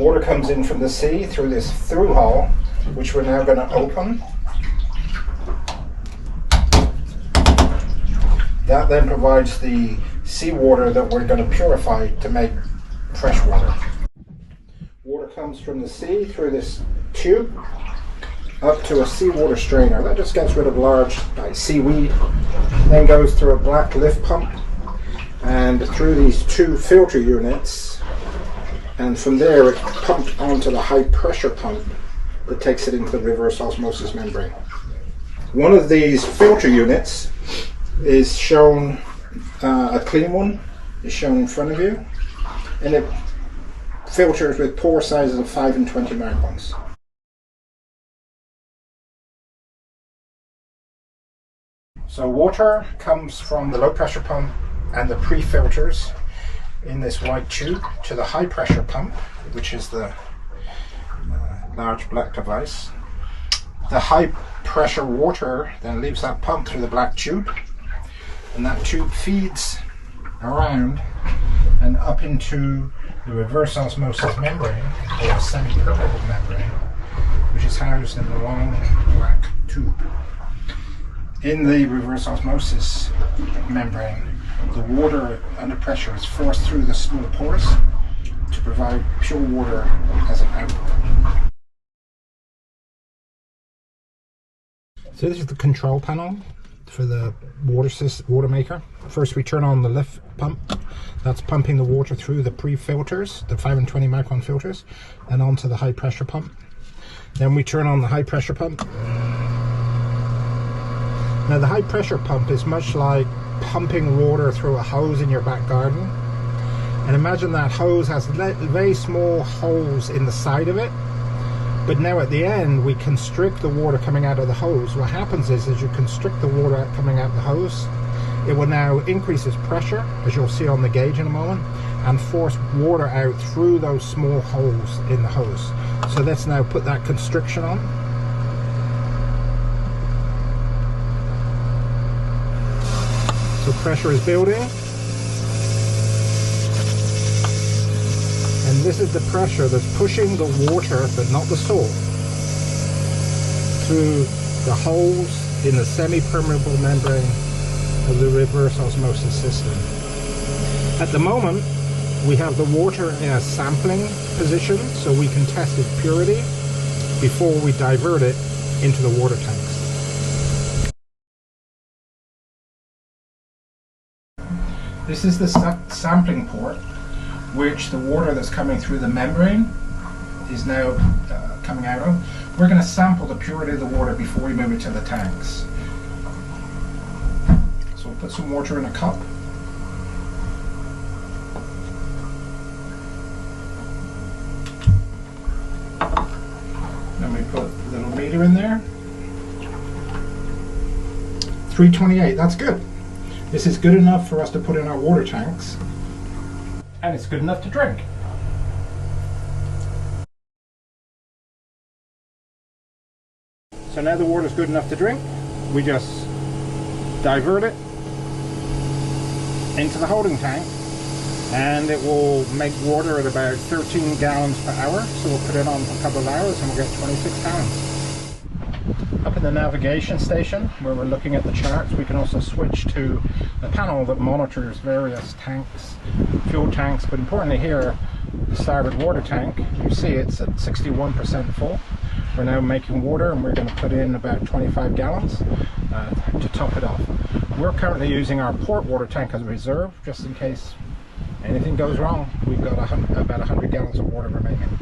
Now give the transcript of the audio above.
Water comes in from the sea through this through hole, which we're now going to open. That then provides the seawater that we're going to purify to make fresh water. Water comes from the sea through this tube up to a seawater strainer. That just gets rid of large seaweed, then goes through a black lift pump and through these two filter units, and from there it's pumped onto the high pressure pump that takes it into the reverse osmosis membrane. One of these filter units is shown, a clean one is shown in front of you, and it filters with pore sizes of 5 and 20 microns. So water comes from the low pressure pump and the pre-filters in this white tube to the high pressure pump, which is the large black device. The high pressure water then leaves that pump through the black tube, and that tube feeds around and up into the reverse osmosis membrane, or semi-permeable membrane, which is housed in the long black tube. In the reverse osmosis membrane, the water under pressure is forced through the small pores to provide pure water as an output. So this is the control panel for the water maker. First we turn on the lift pump. That's pumping the water through the pre-filters, the 5 and 20 micron filters, and onto the high pressure pump. Then we turn on the high pressure pump. Now the high pressure pump is much like pumping water through a hose in your back garden. And imagine that hose has very small holes in the side of it. But now at the end, we constrict the water coming out of the hose. What happens is, as you constrict the water coming out of the hose, it will now increase its pressure, as you'll see on the gauge in a moment, and force water out through those small holes in the hose. So let's now put that constriction on. So pressure is building. And this is the pressure that's pushing the water, but not the salt, through the holes in the semi-permeable membrane of the reverse osmosis system. At the moment, we have the water in a sampling position, so we can test its purity before we divert it into the water tanks. This is the sampling port, which the water that's coming through the membrane is now coming out of. We're going to sample the purity of the water before we move it to the tanks. So we'll put some water in a cup. Then we put a little meter in there. 328, that's good. This is good enough for us to put in our water tanks. And it's good enough to drink. So now the water is good enough to drink. We just divert it into the holding tank, and it will make water at about 13 gallons per hour. So we'll put it on for a couple of hours and we'll get 26 gallons. Up in the navigation station, where we're looking at the charts, we can also switch to a panel that monitors various tanks, fuel tanks, but importantly here, the starboard water tank. You see it's at 61% full. We're now making water, and we're going to put in about 25 gallons to top it off. We're currently using our port water tank as a reserve, just in case anything goes wrong. We've got about 100 gallons of water remaining.